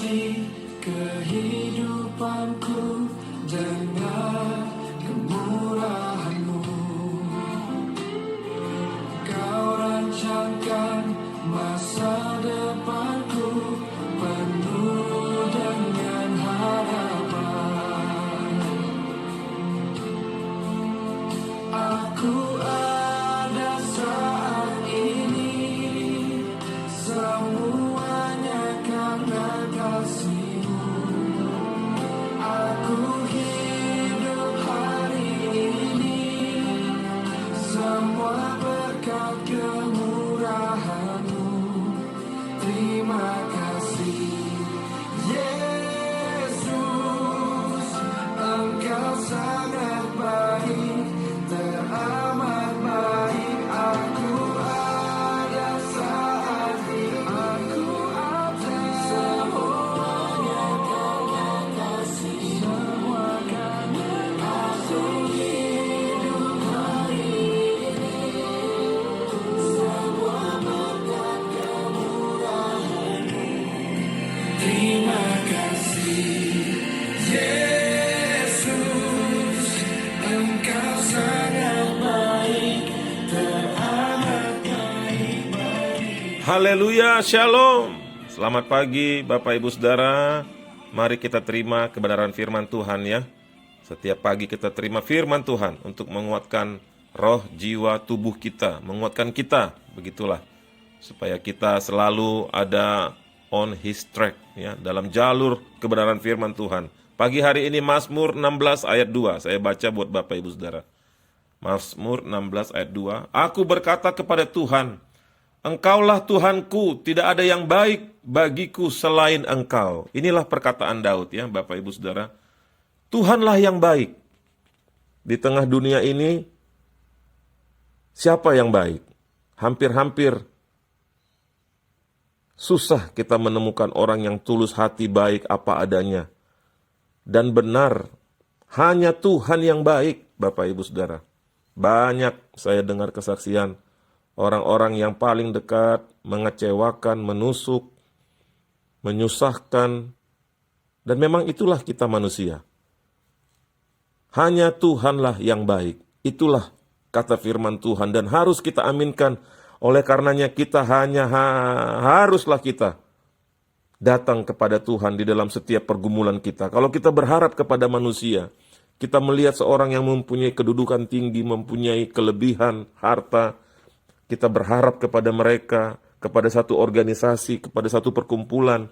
Hiasi kehidupanku dengan kemurahan-Mu. Kau rancangkan masa depanku penuh dengan harapan. Aku ada saat ini, semuanya karena kasih-Mu. Aku hidup hari ini, semua berkat kemurahan-Mu. Terima kasih, Yesus, Engkau sangat baik, teramat baik. Aku ada saat ini, aku ada semuanya karena kasih, semua karena aku hidup hari ini, semua berkat kemurahan-Mu. Terima kasih, Yesus, Engkau sangat baik, teramat baik bagi. Haleluya, shalom. Selamat pagi Bapak Ibu Saudara. Mari kita terima kebenaran firman Tuhan ya. Setiap pagi kita terima firman Tuhan untuk menguatkan roh, jiwa, tubuh kita, menguatkan kita, begitulah. Supaya kita selalu ada on his track ya, dalam jalur kebenaran firman Tuhan. Pagi hari ini Mazmur 16 ayat 2, saya baca buat Bapak Ibu Saudara. Mazmur 16 ayat 2, aku berkata kepada Tuhan, Engkaulah Tuhanku, tidak ada yang baik bagiku selain Engkau. Inilah perkataan Daud ya Bapak Ibu Saudara. Tuhanlah yang baik. Di tengah dunia ini, siapa yang baik? Hampir-hampir susah kita menemukan orang yang tulus hati, baik apa adanya. Dan benar, hanya Tuhan yang baik, Bapak Ibu Saudara. Banyak saya dengar kesaksian orang-orang yang paling dekat mengecewakan, menusuk, menyusahkan. Dan memang itulah kita manusia. Hanya Tuhanlah yang baik. Itulah kata firman Tuhan dan harus kita aminkan. Oleh karenanya kita haruslah kita datang kepada Tuhan di dalam setiap pergumulan kita. Kalau kita berharap kepada manusia, kita melihat seorang yang mempunyai kedudukan tinggi, mempunyai kelebihan, harta, kita berharap kepada mereka, kepada satu organisasi, kepada satu perkumpulan.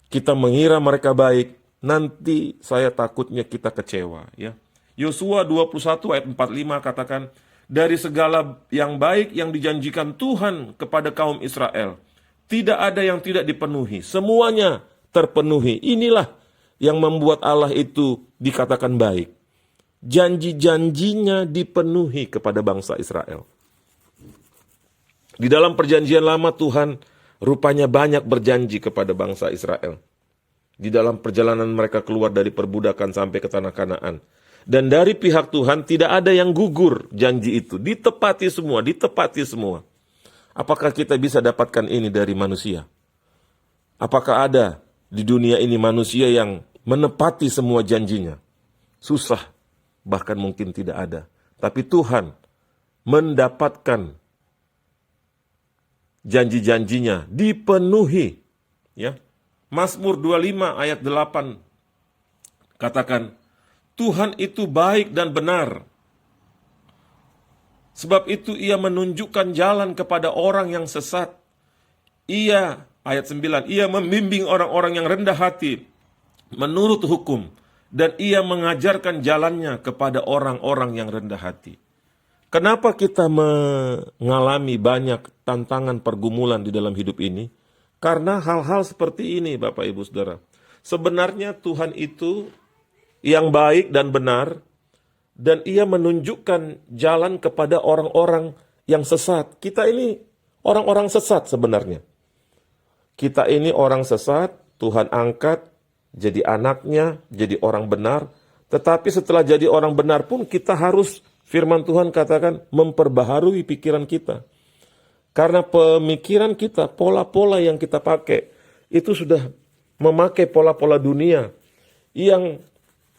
Kita mengira mereka baik, nanti saya takutnya kita kecewa. Ya. Yosua 21 ayat 45 katakan, dari segala yang baik yang dijanjikan Tuhan kepada kaum Israel, tidak ada yang tidak dipenuhi, semuanya terpenuhi. Inilah yang membuat Allah itu dikatakan baik. Janji-janjinya dipenuhi kepada bangsa Israel. Di dalam perjanjian lama Tuhan rupanya banyak berjanji kepada bangsa Israel. Di dalam perjalanan mereka keluar dari perbudakan sampai ke tanah Kanaan. Dan dari pihak Tuhan tidak ada yang gugur janji itu. Ditepati semua, ditepati semua. Apakah kita bisa dapatkan ini dari manusia? Apakah ada di dunia ini manusia yang menepati semua janjinya? Susah, bahkan mungkin tidak ada. Tapi Tuhan mendapatkan janji-janjinya dipenuhi. Ya. Mazmur 25 ayat 8 katakan, Tuhan itu baik dan benar. Sebab itu ia menunjukkan jalan kepada orang yang sesat. Ia, ayat 9, ia membimbing orang-orang yang rendah hati menurut hukum. Dan ia mengajarkan jalannya kepada orang-orang yang rendah hati. Kenapa kita mengalami banyak tantangan pergumulan di dalam hidup ini? Karena hal-hal seperti ini Bapak Ibu Saudara. Sebenarnya Tuhan itu yang baik dan benar, dan ia menunjukkan jalan kepada orang-orang yang sesat. Kita ini orang-orang sesat sebenarnya. Kita ini orang sesat, Tuhan angkat jadi anaknya, jadi orang benar. Tetapi setelah jadi orang benar pun kita harus, firman Tuhan katakan, memperbaharui pikiran kita. Karena pemikiran kita, pola-pola yang kita pakai, itu sudah memakai pola-pola dunia yang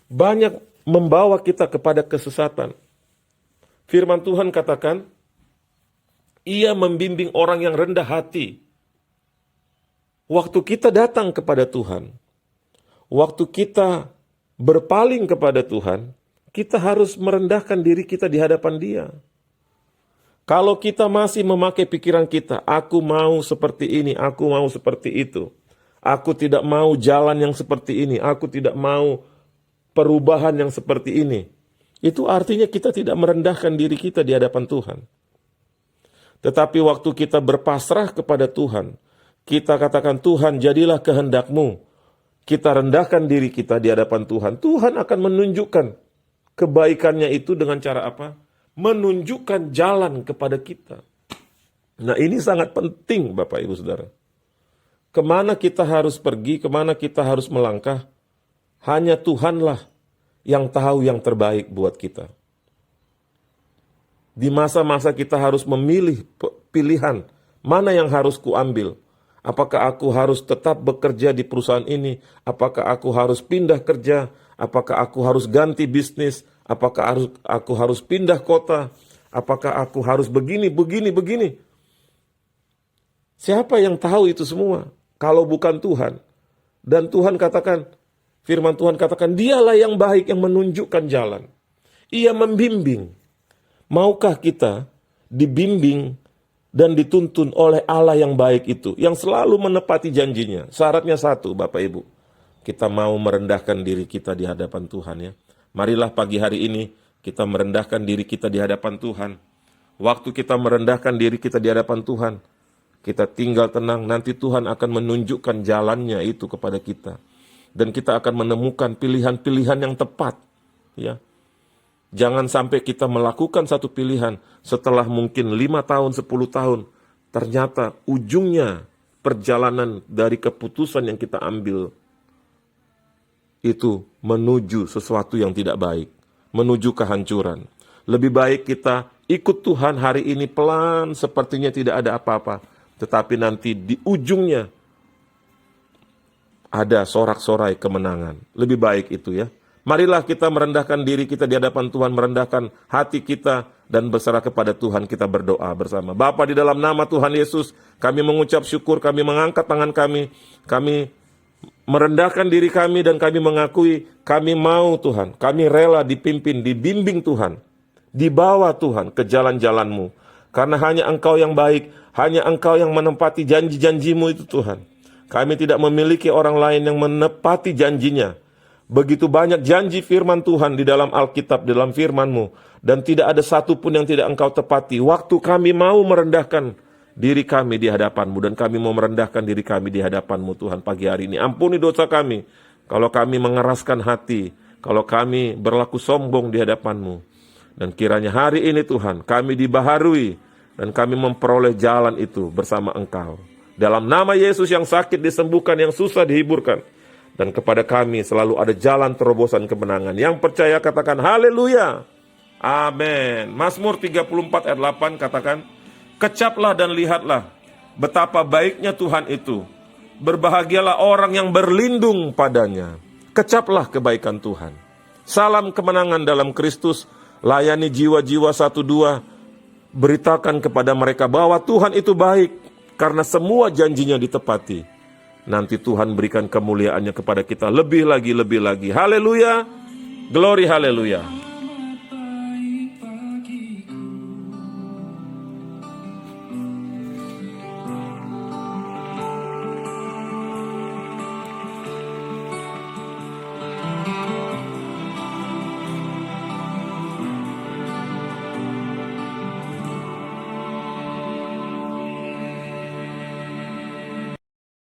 banyak membawa kita kepada kesesatan. Firman Tuhan katakan, Ia membimbing orang yang rendah hati. Waktu kita datang kepada Tuhan, waktu kita berpaling kepada Tuhan, kita harus merendahkan diri kita di hadapan Dia. Kalau kita masih memakai pikiran kita, aku mau seperti ini, aku mau seperti itu, aku tidak mau jalan yang seperti ini, aku tidak mau perubahan yang seperti ini, itu artinya kita tidak merendahkan diri kita di hadapan Tuhan. Tetapi waktu kita berpasrah kepada Tuhan, kita katakan, Tuhan jadilah kehendak-Mu, kita rendahkan diri kita di hadapan Tuhan, Tuhan akan menunjukkan kebaikannya itu dengan cara apa? Menunjukkan jalan kepada kita. Nah, ini sangat penting Bapak Ibu Saudara. Kemana kita harus pergi, kemana kita harus melangkah, hanya Tuhanlah yang tahu yang terbaik buat kita. Di masa-masa kita harus memilih pilihan, mana yang harus kuambil. Apakah aku harus tetap bekerja di perusahaan ini? Apakah aku harus pindah kerja? Apakah aku harus ganti bisnis? Apakah aku harus pindah kota? Apakah aku harus begini? Siapa yang tahu itu semua? Kalau bukan Tuhan. Dan Tuhan katakan, firman Tuhan katakan, Dialah yang baik yang menunjukkan jalan. Ia membimbing. Maukah kita dibimbing dan dituntun oleh Allah yang baik itu, yang selalu menepati janjinya? Syaratnya satu, Bapak Ibu, kita mau merendahkan diri kita di hadapan Tuhan ya. Marilah pagi hari ini kita merendahkan diri kita di hadapan Tuhan. Waktu kita merendahkan diri kita di hadapan Tuhan, kita tinggal tenang, nanti Tuhan akan menunjukkan jalannya itu kepada kita. Dan kita akan menemukan pilihan-pilihan yang tepat ya. Jangan sampai kita melakukan satu pilihan setelah mungkin 5 tahun, 10 tahun. Ternyata ujungnya perjalanan dari keputusan yang kita ambil itu menuju sesuatu yang tidak baik. Menuju kehancuran. Lebih baik kita ikut Tuhan hari ini pelan sepertinya tidak ada apa-apa. Tetapi nanti di ujungnya ada sorak-sorai kemenangan. Lebih baik itu ya. Marilah kita merendahkan diri kita di hadapan Tuhan, merendahkan hati kita, dan berserah kepada Tuhan. Kita berdoa bersama. Bapa, di dalam nama Tuhan Yesus, kami mengucap syukur, kami mengangkat tangan kami merendahkan diri kami, dan kami mengakui, kami mau Tuhan, kami rela dipimpin, dibimbing Tuhan, dibawa Tuhan ke jalan-jalan-Mu. Karena hanya Engkau yang baik, hanya Engkau yang menepati janji-janji-Mu itu Tuhan. Kami tidak memiliki orang lain yang menepati janjinya. Begitu banyak janji firman Tuhan di dalam Alkitab, di dalam firman-Mu. Dan tidak ada satupun yang tidak Engkau tepati. Waktu kami mau merendahkan diri kami di hadapan-Mu. Dan kami mau merendahkan diri kami di hadapan-Mu Tuhan pagi hari ini. Ampuni dosa kami. Kalau kami mengeraskan hati. Kalau kami berlaku sombong di hadapan-Mu. Dan kiranya hari ini Tuhan, kami dibaharui. Dan kami memperoleh jalan itu bersama Engkau. Dalam nama Yesus, yang sakit disembuhkan, yang susah dihiburkan. Dan kepada kami selalu ada jalan terobosan kemenangan. Yang percaya katakan haleluya. Amin. Mazmur 34 ayat 8 katakan, kecaplah dan lihatlah betapa baiknya Tuhan itu. Berbahagialah orang yang berlindung padanya. Kecaplah kebaikan Tuhan. Salam kemenangan dalam Kristus. Layani jiwa-jiwa 1-2. Beritakan kepada mereka bahwa Tuhan itu baik. Karena semua janjinya ditepati. Nanti Tuhan berikan kemuliaannya kepada kita lebih lagi. Haleluya. Glory haleluya.